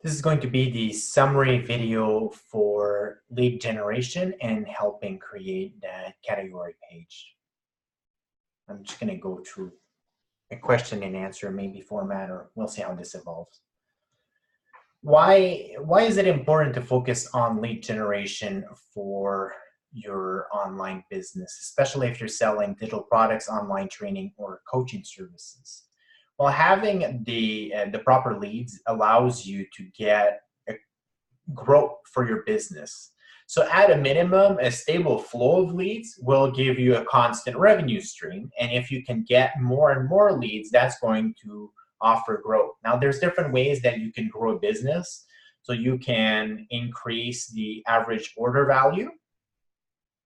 This is going to be the summary video for lead generation and helping create that category page. I'm just going to go through a question and answer maybe format, or we'll see how this evolves. Why is it important to focus on lead generation for your online business, especially if you're selling digital products, online training, or coaching services? Well, having the proper leads allows you to get a growth for your business. So at a minimum, a stable flow of leads will give you a constant revenue stream. And if you can get more and more leads, that's going to offer growth. Now, there's different ways that you can grow a business. So you can increase the average order value.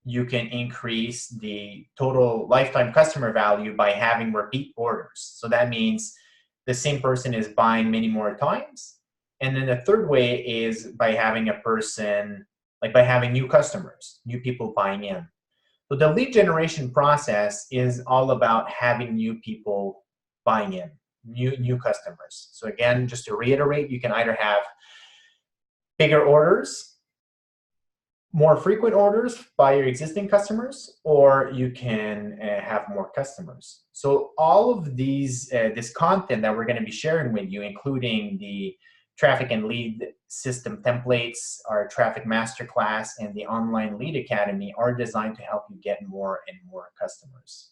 You can increase the total lifetime customer value by having repeat orders. So that means the same person is buying many more times. And then the third way is by having a person, like by having new customers, new people buying in. So the lead generation process is all about having new people buying in, new customers. So again, just to reiterate, you can either have bigger orders, more frequent orders by your existing customers, or you can have more customers. So all of these, this content that we're going to be sharing with you, including the traffic and lead system templates, our traffic masterclass, and the online lead academy, are designed to help you get more and more customers.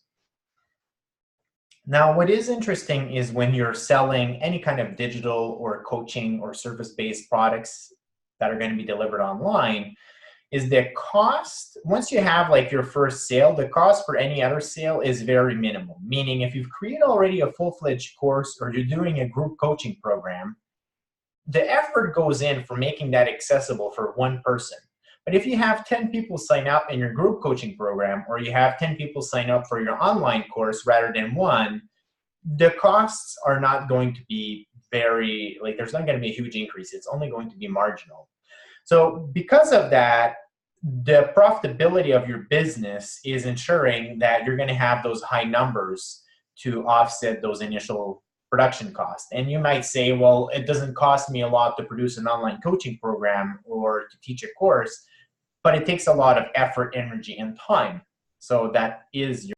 Now, what is interesting is when you're selling any kind of digital or coaching or service-based products that are going to be delivered online, is the cost, once you have like your first sale, the cost for any other sale is very minimal. Meaning if you've created already a full-fledged course or you're doing a group coaching program, the effort goes in for making that accessible for one person. But if you have 10 people sign up in your group coaching program, or you have 10 people sign up for your online course rather than one, the costs are not going to be very, like there's not going to be a huge increase. It's only going to be marginal. So because of that, the profitability of your business is ensuring that you're going to have those high numbers to offset those initial production costs. And you might say, well, it doesn't cost me a lot to produce an online coaching program or to teach a course, but it takes a lot of effort, energy, and time. So that is your...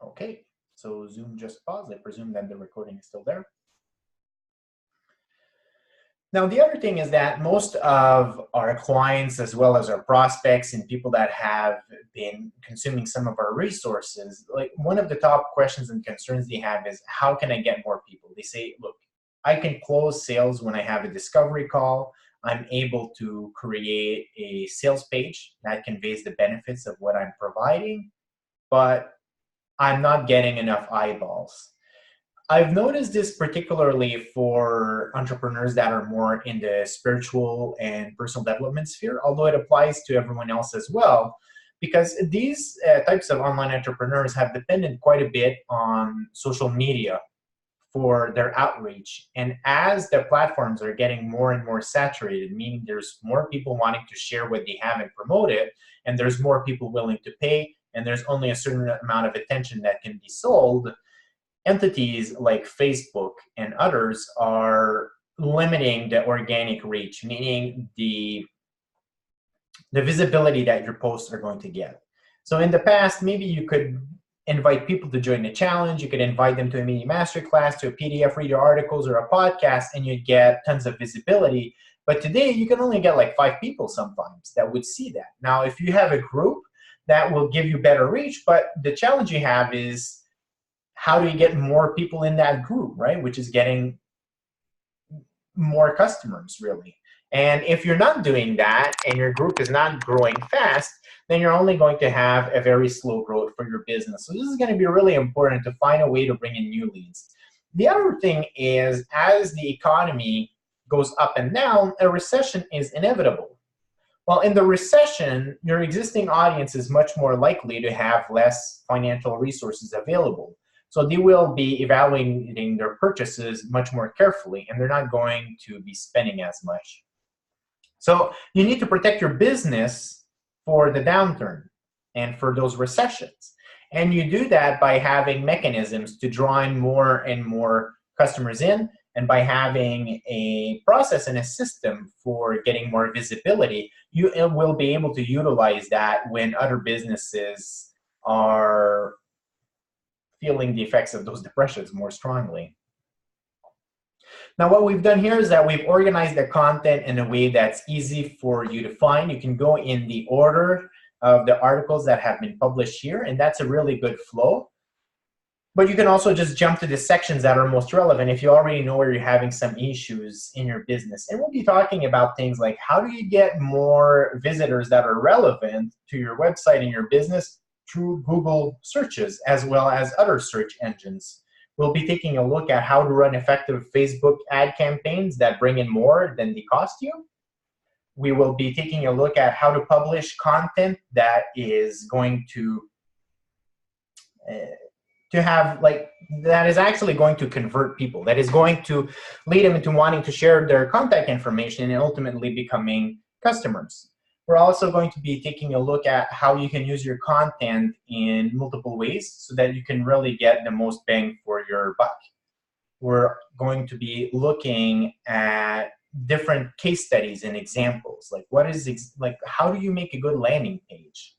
Okay, so Zoom just paused. I presume that the recording is still there. Now, the other thing is that most of our clients, as well as our prospects and people that have been consuming some of our resources, like one of the top questions and concerns they have is, how can I get more people? They say, look, I can close sales when I have a discovery call. I'm able to create a sales page that conveys the benefits of what I'm providing, but I'm not getting enough eyeballs. I've noticed this particularly for entrepreneurs that are more in the spiritual and personal development sphere, although it applies to everyone else as well, because these types of online entrepreneurs have depended quite a bit on social media for their outreach. And as the platforms are getting more and more saturated, meaning there's more people wanting to share what they have and promote it, and there's more people willing to pay, and there's only a certain amount of attention that can be sold, entities like Facebook and others are limiting the organic reach, meaning the visibility that your posts are going to get. So in the past, maybe you could invite people to join the challenge, you could invite them to a mini masterclass, to a PDF, read your articles, or a podcast, and you'd get tons of visibility. But today, you can only get like 5 people sometimes that would see that. Now, if you have a group, that will give you better reach, but the challenge you have is, how do you get more people in that group, right? Which is getting more customers, really. And if you're not doing that and your group is not growing fast, then you're only going to have a very slow growth for your business. So this is going to be really important to find a way to bring in new leads. The other thing is, as the economy goes up and down, a recession is inevitable. Well, in the recession, your existing audience is much more likely to have less financial resources available. So they will be evaluating their purchases much more carefully, and they're not going to be spending as much. So you need to protect your business for the downturn and for those recessions. And you do that by having mechanisms to draw in more and more customers in, And by having a process and a system for getting more visibility, you will be able to utilize that when other businesses are feeling the effects of those depressions more strongly. Now, what we've done here is that we've organized the content in a way that's easy for you to find. You can go in the order of the articles that have been published here, and that's a really good flow. But you can also just jump to the sections that are most relevant if you already know where you're having some issues in your business. And we'll be talking about things like how do you get more visitors that are relevant to your website and your business through Google searches as well as other search engines. We'll be taking a look at how to run effective Facebook ad campaigns that bring in more than they cost you. We will be taking a look at how to publish content that is going to have that is actually going to convert people, that is going to lead them into wanting to share their contact information and ultimately becoming customers. We're also going to be taking a look at how you can use your content in multiple ways so that you can really get the most bang for your buck. We're going to be looking at different case studies and examples, like how do you make a good landing page?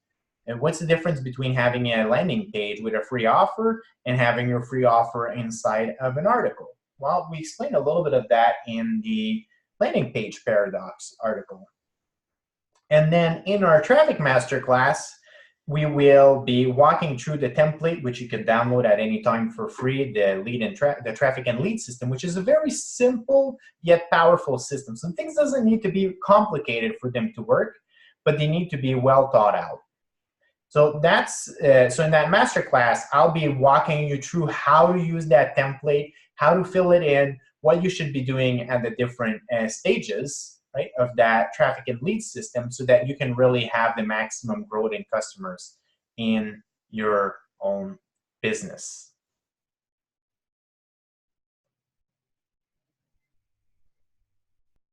And what's the difference between having a landing page with a free offer and having your free offer inside of an article? Well, we explained a little bit of that in the landing page paradox article. And then in our traffic masterclass, we will be walking through the template, which you can download at any time for free, the traffic and lead system, which is a very simple yet powerful system. Some things doesn't need to be complicated for them to work, but they need to be well thought out. So that's so in that masterclass, I'll be walking you through how to use that template, how to fill it in, what you should be doing at the different stages, right, of that traffic and lead system so that you can really have the maximum growth in customers in your own business.